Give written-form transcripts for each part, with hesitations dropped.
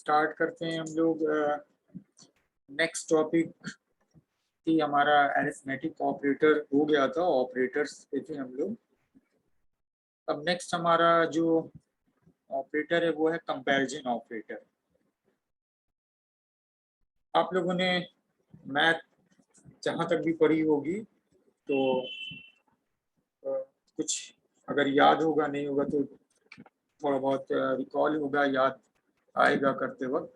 Start करते हैं हम लोग। नेक्स्ट टॉपिक थी हमारा अरिथमेटिक ऑपरेटर हो गया था, ऑपरेटर्स पे थे हम लोग। अब नेक्स्ट हमारा जो ऑपरेटर है वो है कंपैरिजन ऑपरेटर। आप लोगों ने मैथ जहाँ तक भी पढ़ी होगी तो कुछ अगर याद होगा, नहीं होगा तो थोड़ा बहुत रिकॉल होगा, याद आएगा करते वक्त।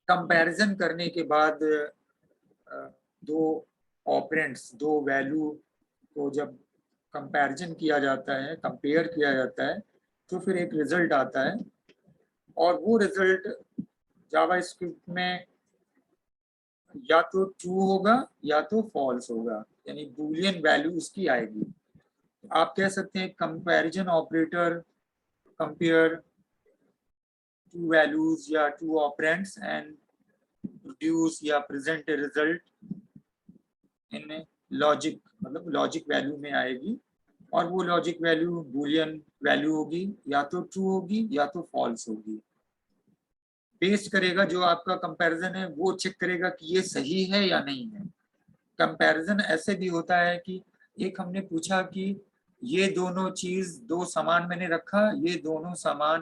कंपैरिजन करने के बाद दो ऑपरेंड्स, दो वैल्यू को जब कंपैरिजन किया जाता है, कंपेयर किया जाता है, तो फिर एक रिजल्ट आता है और वो रिजल्ट जावास्क्रिप्ट में या तो ट्रू होगा या तो फॉल्स होगा, यानी बूलियन वैल्यू उसकी आएगी। आप कह सकते हैं comparison operator compare to values या टू ऑपरेंड्स एंड प्रोड्यूस या present a result in logic, मतलब लॉजिक वैल्यू में आएगी और वो लॉजिक वैल्यू बूलियन वैल्यू होगी, या तो ट्रू होगी या तो फॉल्स होगी। बेस्ड करेगा जो आपका कंपैरिजन है, वो चेक करेगा कि ये सही है या नहीं है। कंपैरिजन ऐसे भी होता है कि एक हमने पूछा कि ये दोनों चीज, दो सामान मैंने रखा, ये दोनों सामान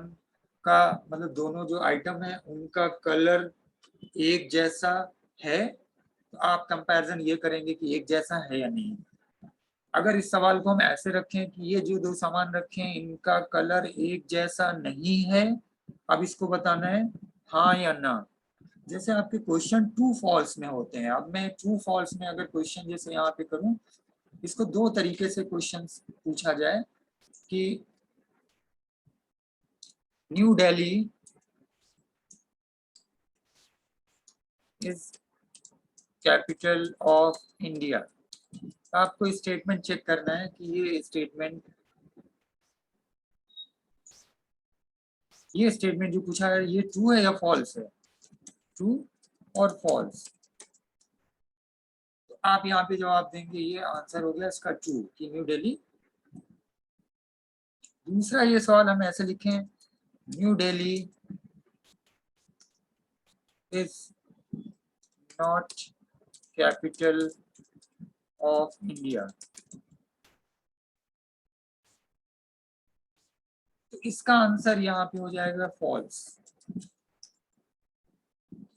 का मतलब दोनों जो आइटम है उनका कलर एक जैसा है, तो आप कंपैरिजन ये करेंगे कि एक जैसा है या नहीं। अगर इस सवाल को हम ऐसे रखें कि ये जो दो सामान रखे हैं इनका कलर एक जैसा नहीं है, अब इसको बताना है हाँ या ना। जैसे आपके क्वेश्चन ट्रू फॉल्स में होते हैं। अब मैं ट्रू फॉल्स में अगर क्वेश्चन जैसे यहाँ पे करूं, इसको दो तरीके से क्वेश्चन पूछा जाए कि New Delhi is capital of India. आपको स्टेटमेंट चेक करना है कि ये स्टेटमेंट जो पूछा है ये ट्रू है या फॉल्स है, ट्रू और फॉल्स। तो आप यहाँ पे जवाब देंगे, ये आंसर हो गया इसका ट्रू कि न्यू दिल्ली। दूसरा ये सवाल हम ऐसे लिखें, new Delhi is not capital of India. तो इसका आंसर यहाँ पे हो जाएगा फॉल्स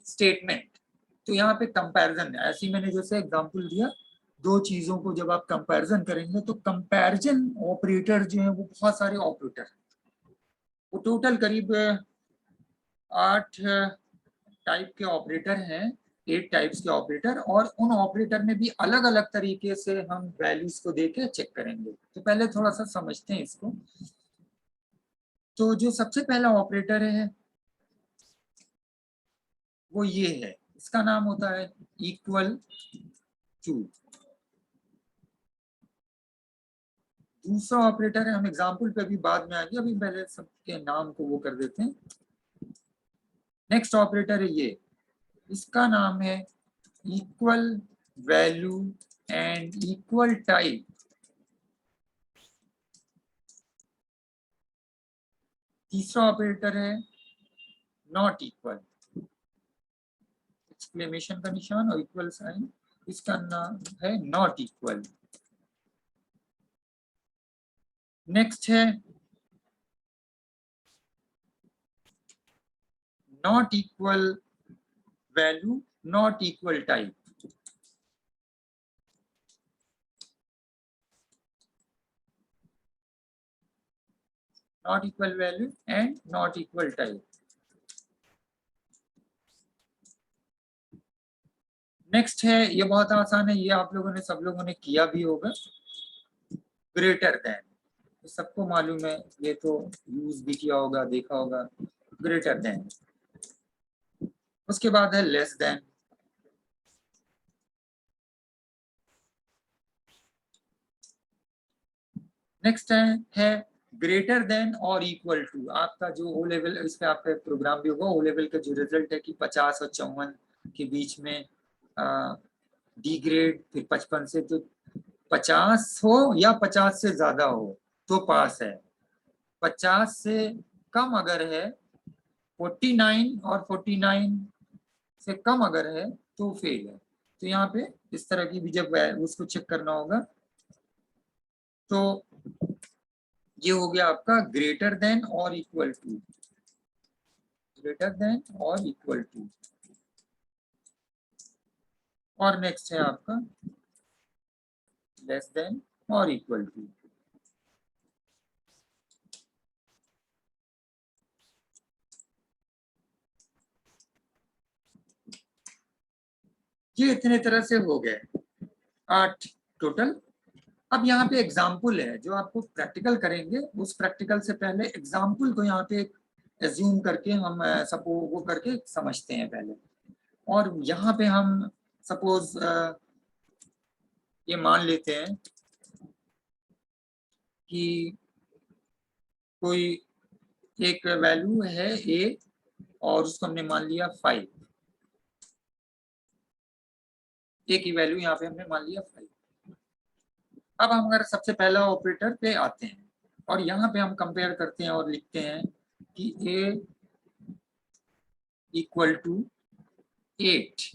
स्टेटमेंट। तो यहाँ पे कंपैरिजन, ऐसे ही मैंने जैसे एग्जांपल दिया, दो चीजों को जब आप कंपैरिजन करेंगे तो कंपैरिजन ऑपरेटर जो है वो बहुत सारे ऑपरेटर, वो टोटल करीब 8 टाइप के ऑपरेटर हैं, 8 टाइप्स के ऑपरेटर, और उन ऑपरेटर में भी अलग अलग तरीके से हम वैल्यूज को देके चेक करेंगे। तो पहले थोड़ा सा समझते हैं इसको। तो जो सबसे पहला ऑपरेटर है वो ये है, इसका नाम होता है इक्वल टू। दूसरा ऑपरेटर है, हम एग्जाम्पल पे भी बाद में आएंगे, अभी पहले सबके नाम को वो कर देते हैं। नेक्स्ट ऑपरेटर है ये, इसका नाम है equal value and equal type. तीसरा ऑपरेटर है नॉट इक्वल, एक्सक्लेमेशन का निशान और इक्वल साइन, इसका नाम है नॉट इक्वल। नेक्स्ट है not equal value not equal type. Not equal value and not equal type. Next है, ये बहुत आसान है, ये आप लोगों ने, सब लोगों ने किया भी होगा, ग्रेटर देन। सबको मालूम है, ये तो यूज भी किया होगा, देखा होगा, ग्रेटर देन। उसके बाद है लेस देन। नेक्स्ट है ग्रेटर देन और इक्वल टू। आपका जो ओ लेवल, इस पे आपका प्रोग्राम भी होगा, ओ लेवल का जो रिजल्ट है कि 50 और 54 के बीच में डी ग्रेड, फिर 55 से, तो 50 हो या 50 से ज्यादा हो तो पास है, 50 से कम अगर है 49 और 49 से कम अगर है तो फेल है। तो यहाँ पे इस तरह की भी जब उसको चेक करना होगा तो ये हो गया आपका ग्रेटर देन और इक्वल टू, ग्रेटर देन और इक्वल टू। और नेक्स्ट है आपका लेस देन और इक्वल टू। ये इतने तरह से हो गए 8 टोटल। अब यहाँ पे एग्जाम्पल है जो आपको प्रैक्टिकल करेंगे, उस प्रैक्टिकल से पहले एग्जाम्पल को यहाँ पे एज्यूम करके हम सपोज वो करके समझते हैं पहले। और यहाँ पे हम सपोज ये मान लेते हैं कि कोई एक वैल्यू है ए और उसको हमने मान लिया 5, ए की वैल्यू यहाँ पे हमने मान लिया 5। अब हम अगर सबसे पहला ऑपरेटर पे आते हैं और यहाँ पे हम कंपेयर करते हैं और लिखते हैं कि ए इक्वल टू 8,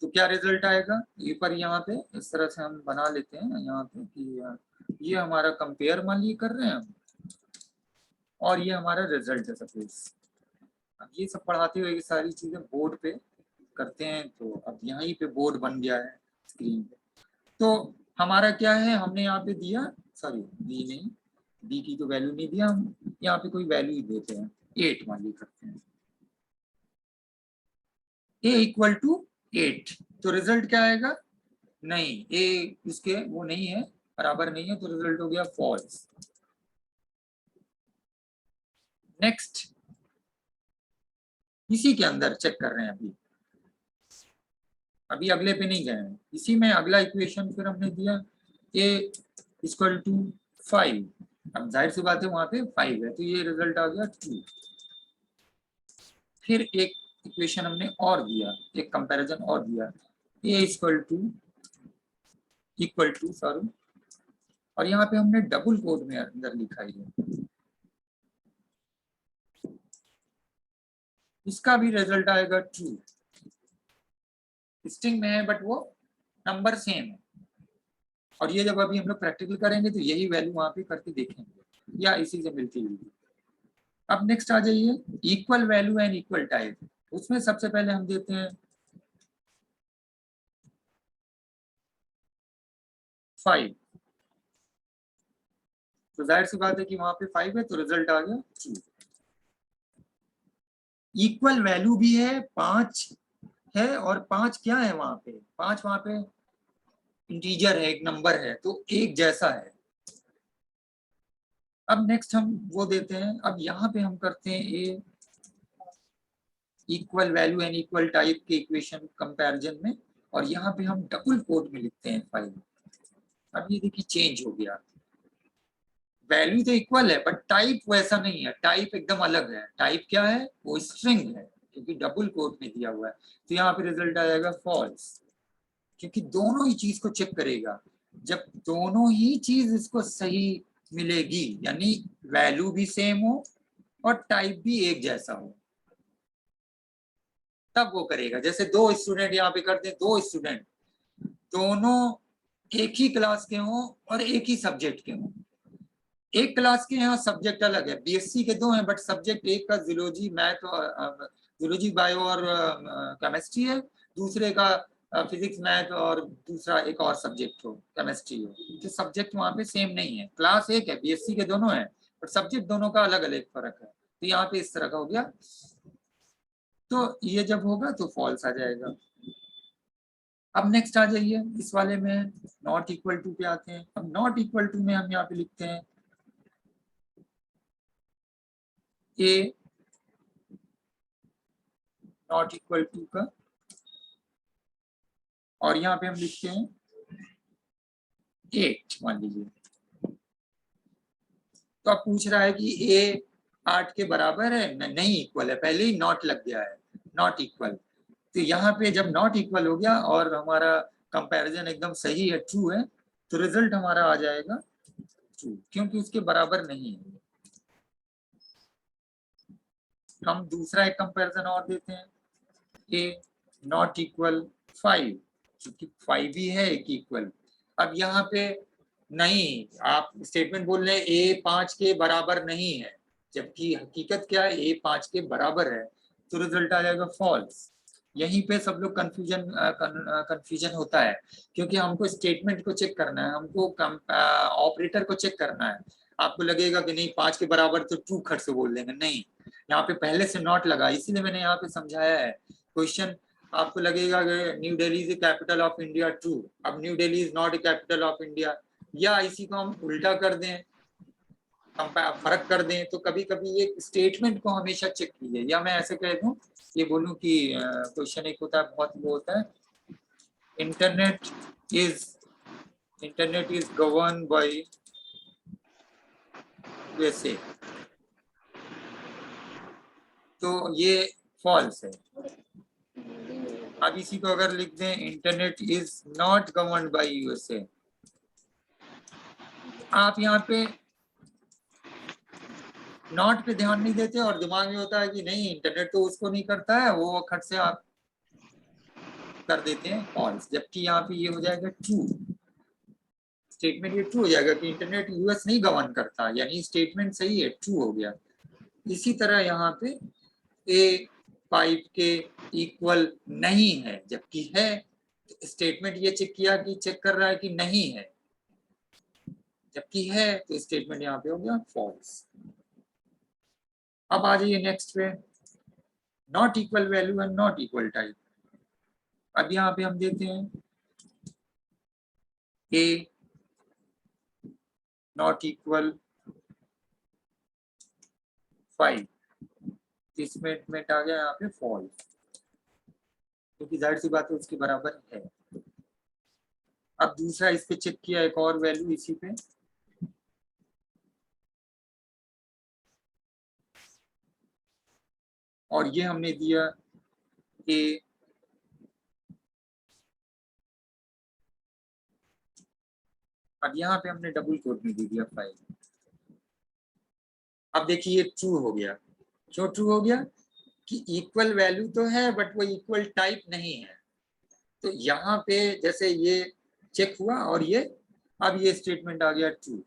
तो क्या रिजल्ट आएगा ए पर। यहाँ पे इस तरह से हम बना लेते हैं यहाँ पे कि ये हमारा कंपेयर मान ली कर रहे हैं हम, और ये हमारा रिजल्ट है सपोज। अब ये सब पढ़ाते हुए सारी चीजें बोर्ड पे करते हैं, तो अब यहीं पे बोर्ड बन गया है स्क्रीन पे। तो हमारा क्या है, हमने यहाँ पे दिया, सॉरी बी नहीं, बी की तो वैल्यू नहीं दिया, हम यहाँ पे कोई वैल्यू ही देते हैं 8 मान ली करते हैं। ए इक्वल टू 8, तो रिजल्ट क्या आएगा, नहीं ए इसके वो नहीं है, बराबर नहीं है, तो रिजल्ट हो गया फॉल्स। नेक्स्ट इसी के अंदर चेक कर रहे हैं, अभी अगले पे नहीं गए हैं, इसी में अगला इक्वेशन फिर हमने दिया ए इक्वल टू 5। अब जाहिर सी बात है वहां पे 5 है, तो ये रिजल्ट आ गया 2। फिर एक इक्वेशन हमने और दिया, एक कंपैरिजन और दिया, ए इक्वल टू सॉरी, और यहाँ पे हमने डबल कोड में अंदर लिखा है, इसका भी रिजल्ट आएगा 2। स्ट्रिंग में है बट वो नंबर सेम है, और ये जब अभी हम लोग प्रैक्टिकल करेंगे तो यही वैल्यू वहां पे करके देखेंगे या इसी से मिलती हुई। अब नेक्स्ट आ जाइए equal value and equal type. उसमें सबसे पहले हम देते हैं 5, तो जाहिर सी बात है कि वहां पे 5 है, तो रिजल्ट आ गया 2। इक्वल वैल्यू भी है, 5 है, और 5 क्या है वहां पे, 5 वहां पे इंटीजर है, एक नंबर है, तो एक जैसा है। अब नेक्स्ट हम वो देते हैं, अब यहाँ पे हम करते हैं a equal value and equal type के इक्वेशन कंपैरिजन में, और यहाँ पे हम डबल कोट में लिखते हैं 5। अब ये देखिए चेंज हो गया, वैल्यू तो इक्वल है बट टाइप वैसा नहीं है, टाइप एकदम अलग है। टाइप क्या है, वो स्ट्रिंग है, क्योंकि डबल कोट में दिया हुआ है, तो यहाँ पे रिजल्ट आएगा फॉल्स, क्योंकि दोनों ही चीज को चेक करेगा। जब दोनों ही चीज इसको सही मिलेगी, यानी वैल्यू भी सेम हो और टाइप भी एक जैसा हो, तब वो करेगा। जैसे दो स्टूडेंट यहाँ पे करते हैं, दो स्टूडेंट दोनों एक ही क्लास के हों और एक ही सब्जेक्ट के हों, एक क्लास के यहाँ सब्जेक्ट अलग है, बीएससी के दो हैं बट सब्जेक्ट एक का जूलॉजी मैथ और जूलॉजी बायो और केमिस्ट्री है, दूसरे का फिजिक्स मैथ और दूसरा एक और सब्जेक्ट हो केमिस्ट्री हो, तो सब्जेक्ट वहाँ पे सेम नहीं है, क्लास एक है, बीएससी के दोनों हैं बट सब्जेक्ट दोनों का अलग अलग फर्क है, तो यहाँ पे इस तरह का हो गया। तो ये जब होगा तो फॉल्स आ जाएगा। अब नेक्स्ट आ जाइए इस वाले में नॉट इक्वल टू पे आते हैं। अब नॉट इक्वल टू में हम यहाँ पे लिखते हैं ए नॉट इक्वल टू का, और यहाँ पे हम लिखते हैं 8 मान लीजिए। तो अब पूछ रहा है कि ए 8 के बराबर है, नहीं इक्वल है, पहले ही नॉट लग गया है, नॉट इक्वल। तो यहाँ पे जब नॉट इक्वल हो गया और हमारा कंपैरिजन एकदम सही है, ट्रू है, तो रिजल्ट हमारा आ जाएगा ट्रू, क्योंकि उसके बराबर नहीं है। हम दूसरा एक कंपैरिजन और देते हैं, ए नॉट इक्वल 5, क्योंकि 5 ही है एक इक्वल। अब यहाँ पे नहीं, आप स्टेटमेंट बोल रहे हैं ए 5 के बराबर नहीं है, जबकि हकीकत क्या है, ए 5 के बराबर है, तो रिजल्ट आ जाएगा फॉल्स। यहीं पे सब लोग कंफ्यूजन होता है, क्योंकि हमको स्टेटमेंट को चेक करना है, हमको ऑपरेटर को चेक करना है। आपको लगेगा कि नहीं 5 के बराबर तो ट्रू खट से बोल देंगे, नहीं, यहाँ पे पहले से नॉट लगा, इसीलिए मैंने यहाँ पे समझाया है। क्वेश्चन आपको लगेगा कि New Delhi is capital of India, true. अब New Delhi is not a capital of India, या इसी को हम उल्टा कर दें, फर्क कर दें, तो कभी कभी ये स्टेटमेंट को हमेशा चेक कीजिए। या मैं ऐसे कह दूं, ये बोलूं कि क्वेश्चन एक होता है, बहुत वो होता है, internet is govern by USA, तो ये फॉल्स है। अब इसी को अगर लिख दें, internet is not govern by USA, आप यहाँ पे नॉट पे ध्यान नहीं देते और दिमाग में होता है कि नहीं इंटरनेट तो उसको नहीं करता है, वो खट से आप कर देते हैं फॉल्स, जबकि यहाँ पे ये हो जाएगा ट्रू। स्टेटमेंट ये ट्रू हो जाएगा कि इंटरनेट यूएस नहीं गवर्न करता, यानी स्टेटमेंट सही है, ट्रू हो गया। इसी तरह यहाँ पे ए 5 के इक्वल नहीं है, जबकि है, स्टेटमेंट ये चेक किया कि चेक कर रहा है कि नहीं है, जबकि है, तो स्टेटमेंट यहाँ पे हो गया फॉल्स। अब आ जाइए नेक्स्ट पे, not equal value and not equal type. अब यहाँ पे हम देते हैं ए नॉट इक्वल 5, इसमें आ गया यहाँ पे फॉल्स, क्योंकि जाहिर सी बात है उसके बराबर है। अब दूसरा इस पे चेक किया, एक और वैल्यू इसी पे, और ये हमने दिया ए अब यहाँ पे हमने डबल कोट में दे दिया 5। अब देखिए ये ट्रू हो गया। क्यों ट्रू हो गया? कि इक्वल वैल्यू तो है बट वो इक्वल टाइप नहीं है। तो यहाँ पे जैसे ये चेक हुआ और ये, अब ये स्टेटमेंट आ गया ट्रू,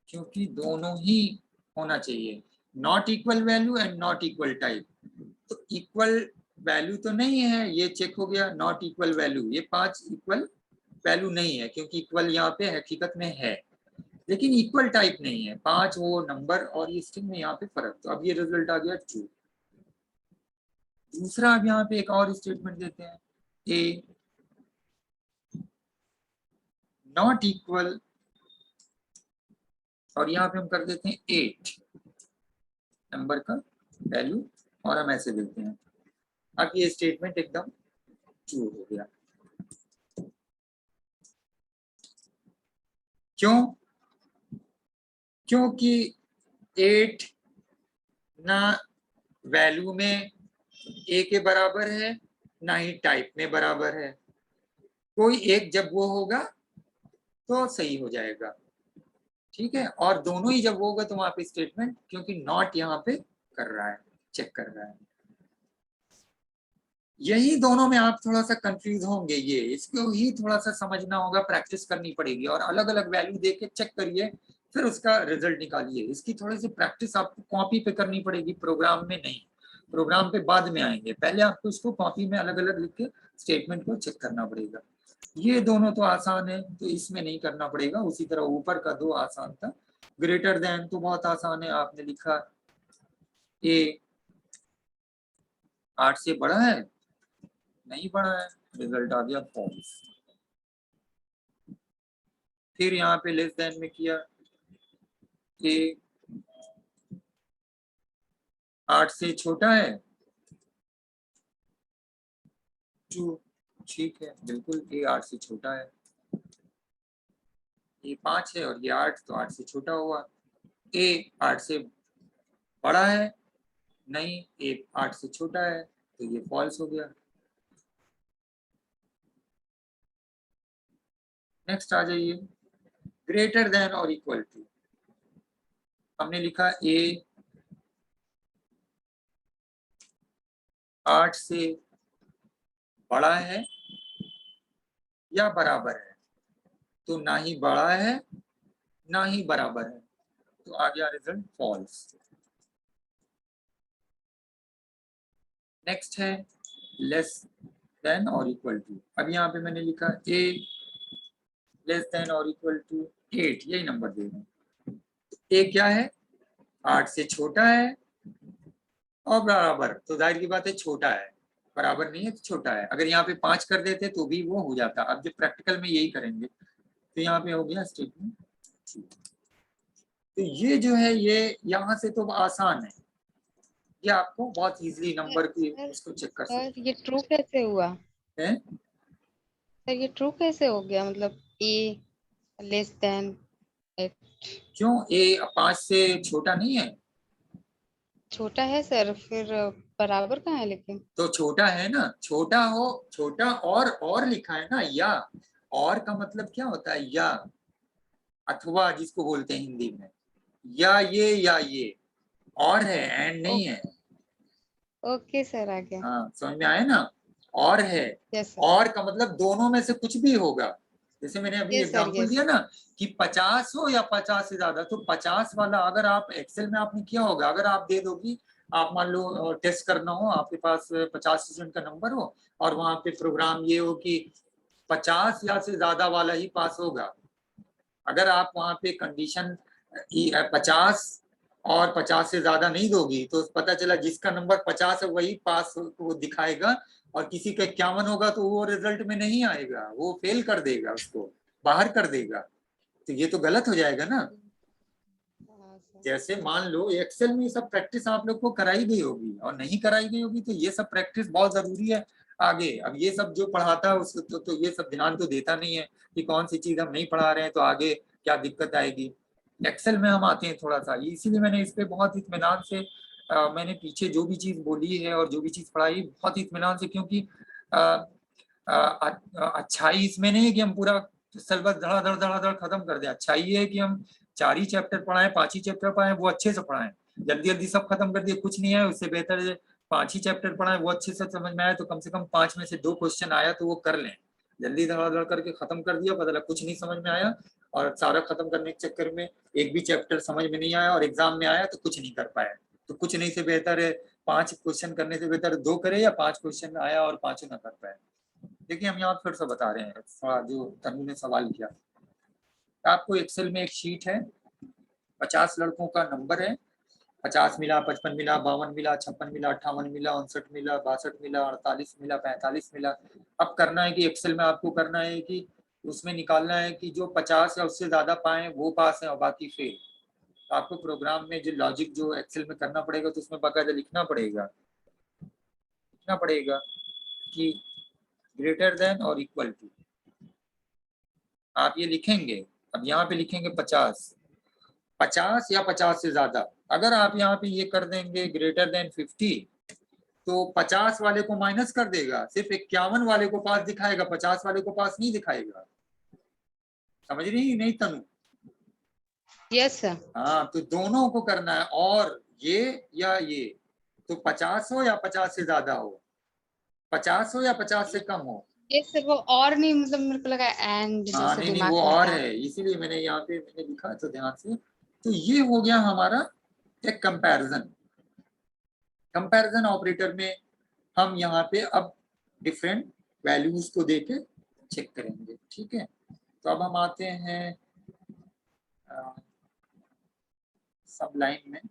क्योंकि दोनों ही होना चाहिए, not equal value and not equal type. तो इक्वल वैल्यू तो नहीं है, ये चेक हो गया, नॉट इक्वल वैल्यू, ये 5 इक्वल वैल्यू नहीं है, क्योंकि इक्वल यहाँ पे हकीकत में है, लेकिन इक्वल टाइप नहीं है, 5 वो नंबर और ये स्ट्रिंग में यहाँ पे फर्क। तो अब ये रिजल्ट आ गया ट्रू। दूसरा अब यहाँ पे एक और स्टेटमेंट देते हैं, ए नॉट इक्वल, और यहाँ पे हम कर देते हैं 8 नंबर का वैल्यू, और हम ऐसे देते हैं। अब ये स्टेटमेंट एकदम ट्रू हो गया। क्यों? क्योंकि 8 ना वैल्यू में ए के बराबर है, ना ही टाइप में बराबर है, कोई एक जब वो होगा तो सही हो जाएगा, ठीक है। और दोनों ही जब वो होगा तो वहां पे स्टेटमेंट, क्योंकि नॉट यहाँ पे कर रहा है, चेक कर रहा है। यही दोनों में आप थोड़ा सा कंफ्यूज होंगे, ये इसको ही थोड़ा सा समझना होगा, प्रैक्टिस करनी पड़ेगी, और अलग अलग वैल्यू देके चेक करिए, फिर उसका रिजल्ट निकालिए। इसकी थोड़ी सी प्रैक्टिस आपको कॉपी पे करनी पड़ेगी, प्रोग्राम में नहीं। प्रोग्राम पे बाद में आएंगे, पहले आपको इसको कॉपी में अलग अलग लिख के स्टेटमेंट को चेक करना पड़ेगा। ये दोनों तो आसान है, तो इसमें नहीं करना पड़ेगा। उसी तरह ऊपर का 2 आसान था, ग्रेटर देन तो बहुत आसान है, आपने लिखा ए 8 से बड़ा है, नहीं बड़ा है, रिजल्ट आ गया फॉल्स। फिर यहाँ पे लेस देन में किया, ए 8 से छोटा है, ट्रू, ठीक है, बिल्कुल ए 8 से छोटा है। ये 5 है और ये 8, तो 8 से छोटा हुआ। ए 8 से बड़ा है, नहीं, ए 8 से छोटा है, तो ये फॉल्स हो गया। नेक्स्ट आ जाइए, ग्रेटर देन और इक्वल टू। हमने लिखा ए 8 से बड़ा है या बराबर है, तो ना ही बड़ा है ना ही बराबर है, तो आ गया रिजल्ट फॉल्स। नेक्स्ट है लेस देन और इक्वल टू। अब यहाँ पे मैंने लिखा a लेस देन और इक्वल टू 8, यही नंबर दे रहे हैं। a क्या है, 8 से छोटा है और बराबर, तो जाहिर की बात है छोटा है, बराबर नहीं है तो छोटा है। अगर यहाँ पे 5 कर देते तो भी वो हो जाता। अब जब प्रैक्टिकल में यही करेंगे तो यहाँ पे हो गया स्टेटमेंट। तो ये जो है ये यहाँ से तो आसान है, ये आपको बहुत इजीली नंबर की उसको चेक कर सकते सर ये ट्रू कैसे हुआ? हैं। सर ये ट्रू कैसे हो गया, मतलब ए लेस देन 8? क्यों, ए 5 से छोटा नहीं है? छोटा है सर, फिर बराबर कहाँ है लेकिन? तो छोटा है ना, छोटा हो, छोटा और लिखा है ना, या और का मतलब क्या होता है, या अथवा जिसको बोलते हैं हिंदी में, या ये और है, एंड नहीं है। ओके सर, आ गया। हाँ समझ में आया ना, और है। Yes sir. और का मतलब दोनों में से कुछ भी होगा। जैसे मैंने अभी यस सर, एग्जांपल यस। दिया ना कि 50 हो या 50 से ज्यादा, तो 50 वाला अगर आप एक्सेल में आपने किया होगा, अगर आप दे दोगी, आप मान लो टेस्ट करना हो, आपके पास 50 स्टूडेंट का नंबर हो और वहां पे प्रोग्राम ये हो कि 50 या से ज्यादा वाला ही पास होगा। अगर आप वहां पे कंडीशन 50 और 50 से ज्यादा नहीं दोगी तो पता चला जिसका नंबर 50 है वही पास वो दिखाएगा, और किसी का 51 होगा तो वो रिजल्ट में नहीं आएगा, वो फेल कर देगा, उसको बाहर कर देगा। तो ये तो गलत हो जाएगा ना। हाँ सर। जैसे मान लो एक्सेल में ये सब प्रैक्टिस आप लोग को कराई गई होगी, और नहीं कराई गई होगी तो ये सब प्रैक्टिस बहुत जरूरी है आगे। अब ये सब जो पढ़ाता है उसको तो ये सब ध्यान तो देता नहीं है कि कौन सी चीज हम नहीं पढ़ा रहे हैं तो आगे क्या दिक्कत आएगी। एक्सेल में हम आते हैं थोड़ा सा, इसीलिए मैंने इस पे बहुत इत्मीनान से मैंने पीछे जो भी चीज बोली है और जो भी चीज पढ़ाई बहुत इत्मीनान से, क्योंकि अच्छाई इसमें नहीं है कि हम पूरा सिलेबस धड़ाधड़ धड़ाधड़ खत्म कर दें। अच्छाई ये है कि हम 4 ही चैप्टर पढ़ाएं, 5 ही चैप्टर पढ़ाएं, वो अच्छे से पढ़ाएं। जल्दी जल्दी सब खत्म कर दिए कुछ नहीं है, उससे बेहतर है 5 ही चैप्टर पढ़ाएं, वो अच्छे से समझ में आए तो कम से कम 5 में से 2 क्वेश्चन आया तो वो कर लें। जल्दी धड़ाधड़ करके खत्म कर दिया, पता लगा कुछ नहीं समझ में आया, और सारा खत्म करने के चक्कर में एक भी चैप्टर समझ में नहीं आया और एग्जाम में आया तो कुछ नहीं कर पाया। तो कुछ नहीं से बेहतर है 5 क्वेश्चन करने से बेहतर 2 करे, या 5 क्वेश्चन आया और 5 ना कर पाए। देखिए हम यहाँ फिर से बता रहे हैं, जो तनु ने सवाल किया, आपको एक्सेल में एक शीट है, 50 लड़कों का नंबर है, 50 मिला, 55 मिला, 52 मिला, 56 मिला, 58 मिला, 59 मिला, 62 मिला, 48 मिला, 45 मिला। अब करना है कि एक्सेल में आपको करना है कि उसमें निकालना है कि जो 50 या उससे ज्यादा पाए वो पास है और बाकी फेल। तो आपको प्रोग्राम में जो लॉजिक जो एक्सेल में करना पड़ेगा तो उसमें बाकायदा लिखना पड़ेगा कि ग्रेटर देन और इक्वल टू, आप ये लिखेंगे। अब यहाँ पे लिखेंगे 50 या 50 से ज्यादा। अगर आप यहाँ पे ये कर देंगे ग्रेटर देन 50, तो 50 वाले को माइनस कर देगा, सिर्फ 51 वाले को पास दिखाएगा, 50 वाले को पास नहीं दिखाएगा। समझ रही नहीं तनु? Yes sir. हाँ तो दोनों को करना है, और ये या ये, तो 50 हो या 50 से ज्यादा हो, 50 हो या 50 से कम हो। यस सर, वो और नहीं, मतलब मेरे को लगा एंड हाँ जैसे नहीं दिमाग वो में और आया। है, इसीलिए मैंने यहाँ पे मैंने लिखा तो ध्यान से। तो ये हो गया हमारा एक कंपैरिजन ऑपरेटर में हम यहाँ पे अब डिफरेंट वैल्यूज को देके चेक करेंगे। ठीक है, तो अब हम आते हैं सब लाइन में।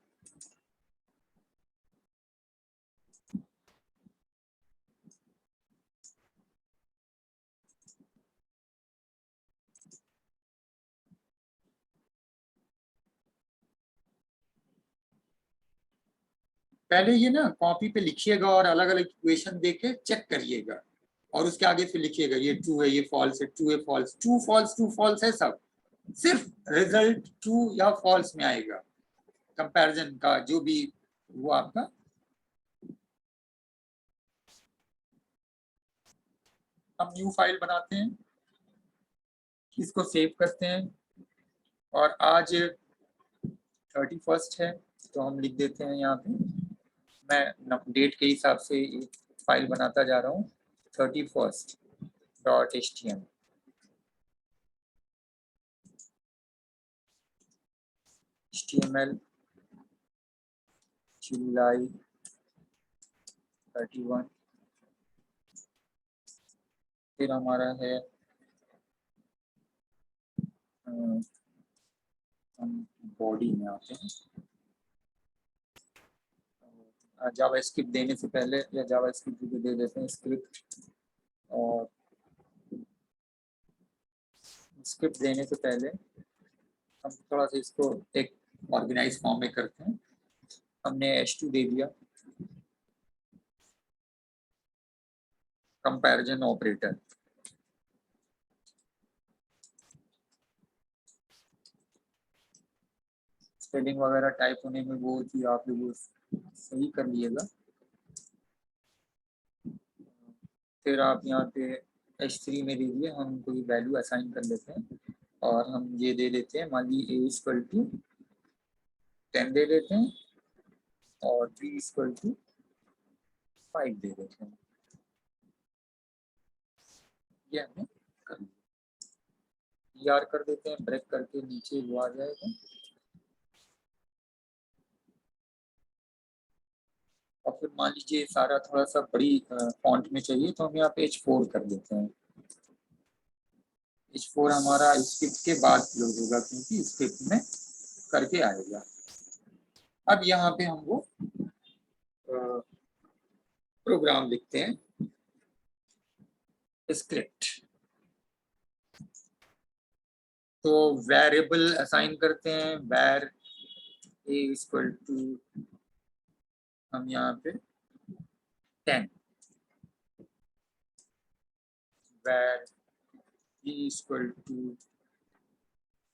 पहले ये ना कॉपी पे लिखिएगा और अलग अलग इक्वेशन देके चेक करिएगा, और उसके आगे फिर लिखिएगा ये ट्रू है, ये फॉल्स है, ट्रू है फॉल्स, ट्रू फॉल्स है सब, सिर्फ रिजल्ट ट्रू या फॉल्स में आएगा कंपैरिजन का जो भी वो आपका। हम न्यू फाइल बनाते हैं, इसको सेव करते हैं, और आज 31 है तो हम लिख देते हैं यहाँ पे, मैं डेट के हिसाब से फाइल बनाता जा रहा हूँ 31st.html। HTML जुलाई 31। फिर हमारा है हम बॉडी में आते हैं। जावा स्क्रिप्ट देने से पहले या जावा स्क्रिप्ट भी दे देते हैं स्क्रिप्ट, और स्क्रिप्ट देने से पहले हम थोड़ा सा इसको एक ऑर्गेनाइज फॉर्म में करते हैं। हमने h2 दे दिया, कंपैरिजन ऑपरेटर। स्पेलिंग वगैरह टाइप होने में वो थी, आप लोग सही कर लिएगा। फिर आप यहाँ पे h3 में दे दिए, हम कोई वैल्यू असाइन कर लेते हैं और हम ये दे देते हैं, मान ली a इक्वल टू 10 दे देते हैं और b इक्वल टू 5 दे देते हैं। ये हमने कर लिया। ER कर देते हैं, ब्रेक करके नीचे वो आ जाएगा। और फिर मान लीजिए सारा थोड़ा सा बड़ी फॉन्ट में चाहिए तो हम यहाँ पे H4 कर देते हैं। H4 हमारा स्क्रिप्ट के बाद क्लोज होगा क्योंकि स्क्रिप्ट में करके आएगा। अब यहाँ पे हम वो प्रोग्राम लिखते हैं, स्क्रिप्ट। तो वेरिएबल असाइन करते हैं, var a इक्वल टू हम यहाँ पे 10, var b इक्वल टू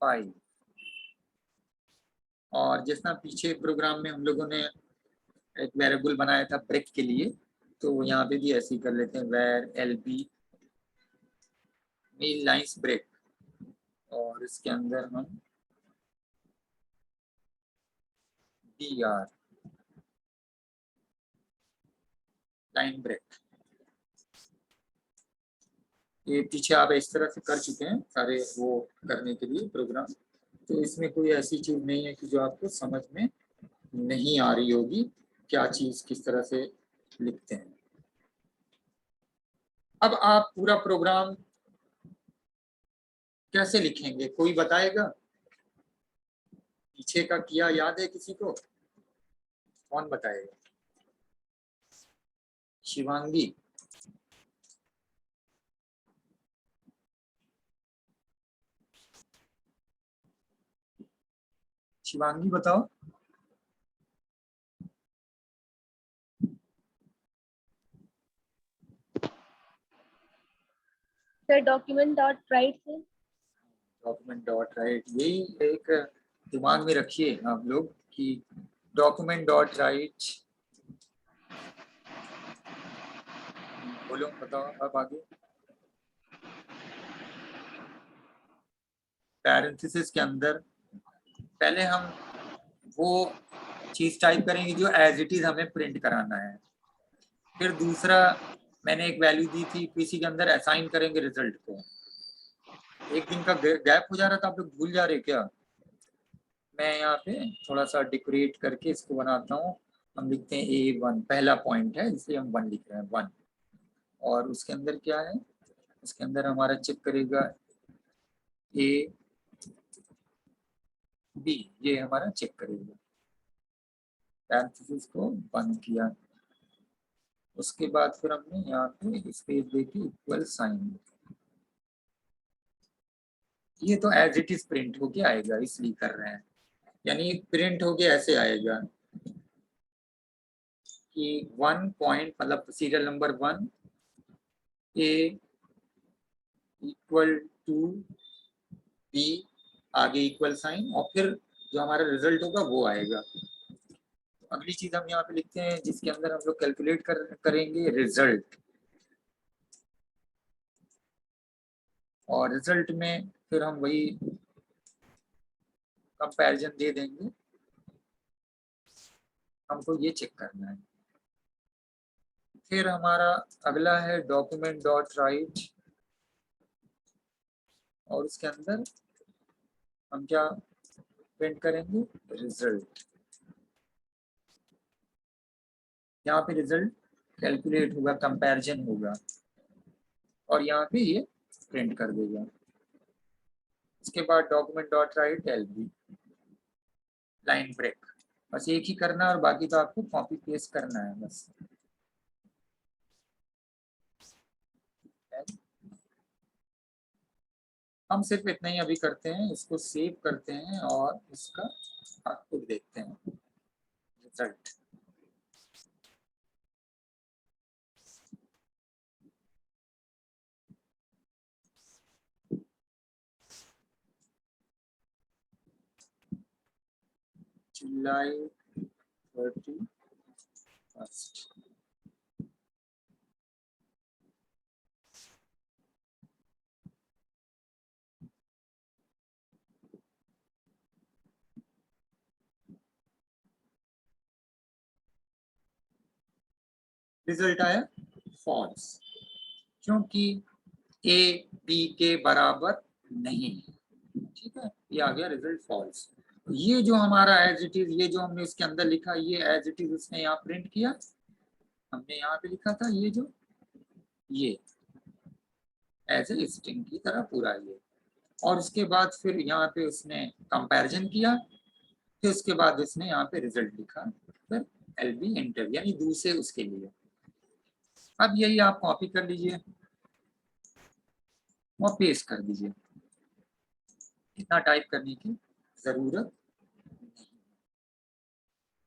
5। और जितना पीछे प्रोग्राम में हम लोगों ने एक वेरिएबल बनाया था ब्रेक के लिए, तो यहाँ पे भी ऐसे ही कर लेते हैं, var lb mean lines break, और इसके अंदर हम br लाइन ब्रेक। ये पीछे आप इस तरह से कर चुके हैं सारे वो करने के लिए प्रोग्राम, तो इसमें कोई ऐसी चीज नहीं है कि जो आपको समझ में नहीं आ रही होगी क्या चीज किस तरह से लिखते हैं। अब आप पूरा प्रोग्राम कैसे लिखेंगे, कोई बताएगा? पीछे का किया याद है किसी को? कौन बताएगा? शिवांगी। शिवांगी बताओ। सर डॉक्यूमेंट डॉट राइट से। डॉक्यूमेंट डॉट राइट, यही एक दिमाग में रखिए आप लोग कि डॉक्यूमेंट डॉट राइट। बोलो, बताओ अब आगे। पैरेंथेसिस के अंदर पहले हम वो चीज टाइप करेंगे जो एज इट इज हमें प्रिंट कराना है। फिर दूसरा मैंने एक वैल्यू दी थी, किसी के अंदर असाइन करेंगे रिजल्ट को। एक दिन का गैप हो जा रहा था, आप लोग भूल जा रहे क्या? मैं यहाँ पे थोड़ा सा डेकोरेट करके इसको बनाता हूँ। हम लिखते हैं A1, पहला पॉइंट है इसलिए हम 1 लिख रहे हैं, 1। और उसके अंदर क्या है, उसके अंदर हमारा चेक करेगा A B, ये हमारा चेक करेगा। पैरेंथेसिस को बंद किया, उसके बाद फिर हमने यहाँ पे स्पेस देके इक्वल साइन। ये तो एज इट इज प्रिंट होके आएगा इसलिए कर रहे हैं, यानी प्रिंट होके ऐसे आएगा कि 1 पॉइंट मतलब serial number 1 A equal to B, आगे इक्वल साइन, और फिर जो हमारा रिजल्ट होगा वो आएगा। अगली चीज हम यहाँ पे लिखते हैं जिसके अंदर हम लोग कैलकुलेट करेंगे रिजल्ट, और रिजल्ट में फिर हम वही कंपैरिजन दे देंगे। हमको ये चेक करना है फिर हमारा अगला है डॉक्यूमेंट डॉट राइट, और उसके अंदर हम क्या प्रिंट करेंगे, रिजल्ट। यहाँ पे रिजल्ट कैलकुलेट होगा, कंपैरिजन होगा, और यहाँ पे ये प्रिंट कर देगा। इसके बाद document dot write LB, line break, बस एक ही करना है और बाकी तो आपको कॉपी पेस्ट करना है बस। हम सिर्फ इतना ही अभी करते हैं, इसको सेव करते हैं और इसका आउटपुट देखते हैं, रिजल्ट। जुलाई 31st। रिजल्ट आया फॉल्स, क्योंकि ए बी के बराबर नहीं है। ठीक है, ये आ गया रिजल्ट फॉल्स। ये जो हमारा एज इट इज, ये जो हमने इसके अंदर लिखा, ये एज इट इज उसने यहाँ प्रिंट किया। हमने यहाँ पे लिखा था ये एज ए स्ट्रिंग की तरह पूरा ये, और उसके बाद फिर यहाँ पे उसने कंपैरिजन किया, फिर उसके बाद इसने यहाँ पे रिजल्ट लिखा, फिर एलबी इंटर, यानी दूसरे उसके लिए। अब यही आप कॉपी कर लीजिए और पेस्ट कर दीजिए, इतना टाइप करने की जरूरत नहीं।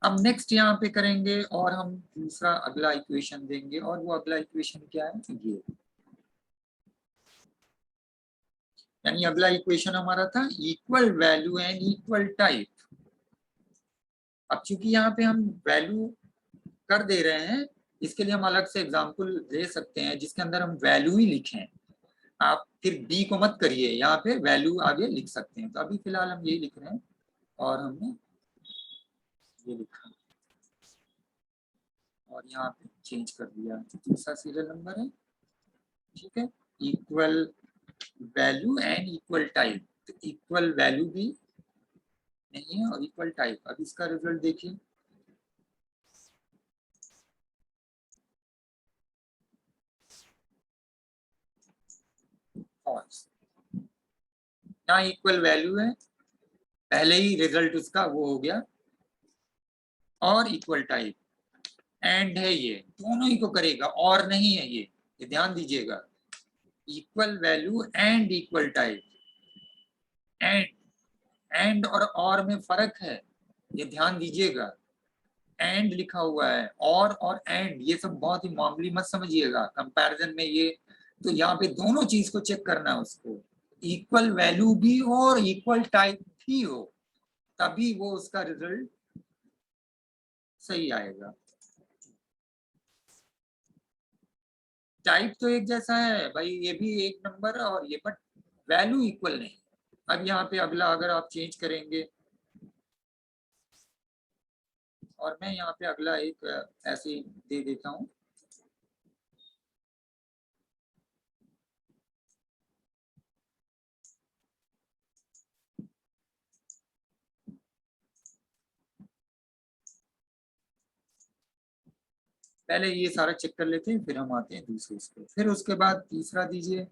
अब नेक्स्ट यहाँ पे करेंगे और हम दूसरा अगला इक्वेशन देंगे, और वो अगला इक्वेशन क्या है, ये, यानी अगला इक्वेशन हमारा था equal value and equal type. अब चूंकि यहाँ पे हम वैल्यू कर दे रहे हैं, इसके लिए हम अलग से एग्जांपल दे सकते हैं जिसके अंदर हम वैल्यू ही लिखें। आप फिर बी को मत करिए, यहाँ पे वैल्यू आगे लिख सकते हैं। तो अभी फिलहाल हम यही लिख रहे हैं, और हमने ये लिखा और यहाँ पे चेंज कर दिया, दूसरा सीरियल नंबर है। ठीक है, equal value and equal type, तो इक्वल वैल्यू भी नहीं है और इक्वल टाइप। अब इसका रिजल्ट देखिए, फॉल्स। यहाँ इक्वल वैल्यू है, पहले ही रिजल्ट उसका वो हो गया, और इक्वल टाइप एंड है, ये दोनों ही को करेगा, और नहीं है ये ध्यान दीजिएगा। Equal value and equal type, and और में फर्क है, ये ध्यान दीजिएगा। एंड लिखा हुआ है, और एंड, ये सब बहुत ही मामूली मत समझिएगा कंपैरिजन में ये। तो यहाँ पे दोनों चीज को चेक करना है उसको, इक्वल वैल्यू भी हो और इक्वल टाइप भी हो, तभी वो उसका रिजल्ट सही आएगा। टाइप तो एक जैसा है भाई, ये भी एक नंबर है और ये, बट वैल्यू इक्वल नहीं। अब यहाँ पे अगला अगर आप चेंज करेंगे, और मैं यहाँ पे अगला एक ऐसे दे देता हूँ, पहले ये सारा चेक कर लेते हैं, फिर हम आते हैं दूसरे पे। फिर उसके बाद तीसरा दीजिए,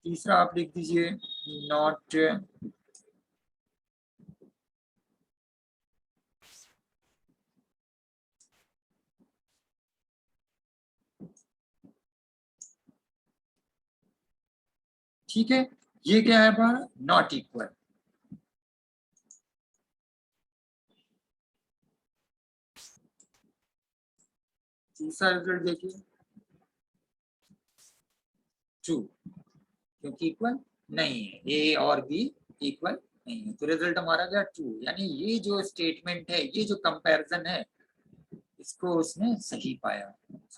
तीसरा आप लिख दीजिए नॉट ठीक है। ये क्या है हमारा, नॉट इक्वल। तीसरा रिजल्ट देखिए, ट्रू, क्योंकि इक्वल नहीं है, ए और बी इक्वल नहीं है, तो रिजल्ट हमारा गया ट्रू। यानी ये जो स्टेटमेंट है, ये जो कंपैरिजन है, इसको उसने सही पाया।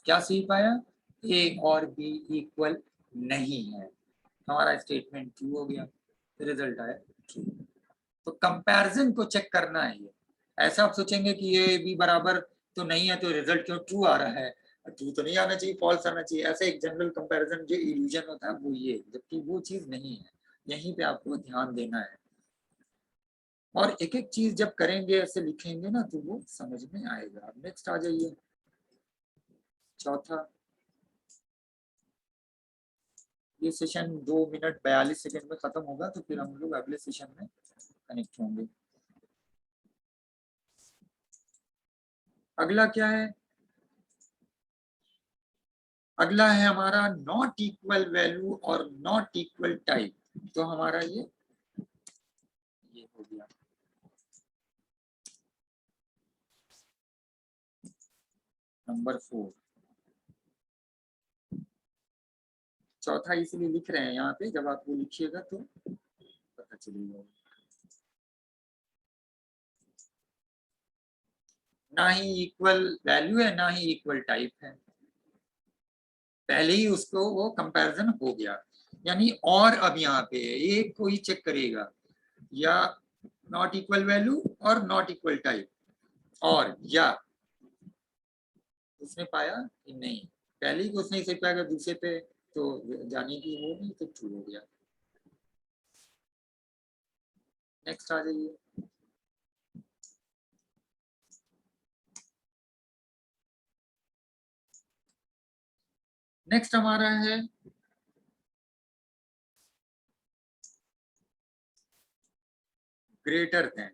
क्या सही पाया, ए और बी इक्वल नहीं है, हमारा स्टेटमेंट ट्रू हो गया, तो रिजल्ट आया ट्रू। तो कंपैरिजन को चेक करना है ये। ऐसा आप सोचेंगे कि ए बी बराबर तो नहीं है तो रिजल्ट क्यों ट्रू आ रहा है, ट्रू तो नहीं आना चाहिए, फॉल्स आना चाहिए। ऐसा एक जनरल कंपैरिजन जो इल्यूजन होता है वो ये, जबकि वो चीज नहीं है। यहीं पे आपको ध्यान देना है और एक एक चीज जब करेंगे ऐसे लिखेंगे ना तो वो समझ में आएगा। नेक्स्ट आ जाइए, चौथा। ये सेशन 2 मिनट 42 सेकंड में खत्म होगा, तो फिर हम लोग अगले सेशन में कनेक्ट होंगे। अगला क्या है, अगला है हमारा नॉट इक्वल वैल्यू और नॉट इक्वल टाइप। तो हमारा ये हो गया। नंबर 4, चौथा इसलिए लिख रहे हैं यहाँ पे, जब आप वो लिखिएगा तो पता चलेगा। ना ही इक्वल वैल्यू है ना ही इक्वल टाइप है, पहले ही उसको वो कंपैरिजन हो गया। यानी और अब यहाँ पे एक को ही चेक करेगा, या नॉट इक्वल वैल्यू और नॉट इक्वल टाइप, और या उसने पाया कि नहीं, पहले ही को उसने इसे पाया दूसरे पे, तो जाने की वो नहीं, तो ट्रू हो गया। नेक्स्ट आ जाइए, नेक्स्ट हमारा है ग्रेटर देन।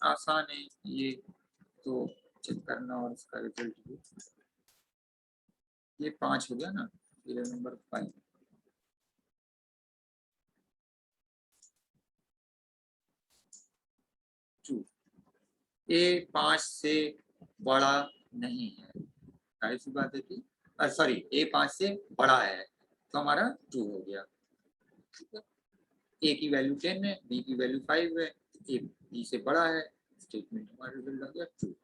आसान है ये तो चेक करना, और इसका रिजल्ट भी। ये 5 हो गया ना, ये नंबर 5। ए 5 से बड़ा नहीं है, जाहिर सी बात है कि सॉरी ए 5 से बड़ा है, तो हमारा ट्रू हो गया। ठीक है, ए की वैल्यू 10 है, बी की वैल्यू 5 है, ए बी से बड़ा है, स्टेटमेंट हमारा रिजल्ट आ गया ट्रू।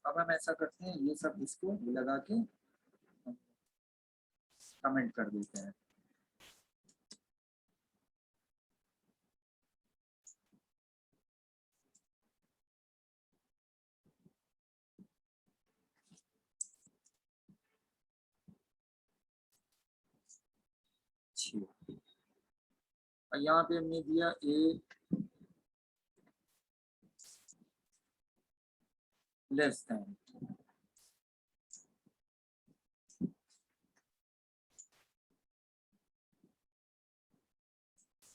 अब हम ऐसा करते हैं, ये सब इसको लगा के कमेंट कर देते हैं। और यहाँ पे हमने दिया ए लेस देन,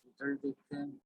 रिजल्ट देखते हैं।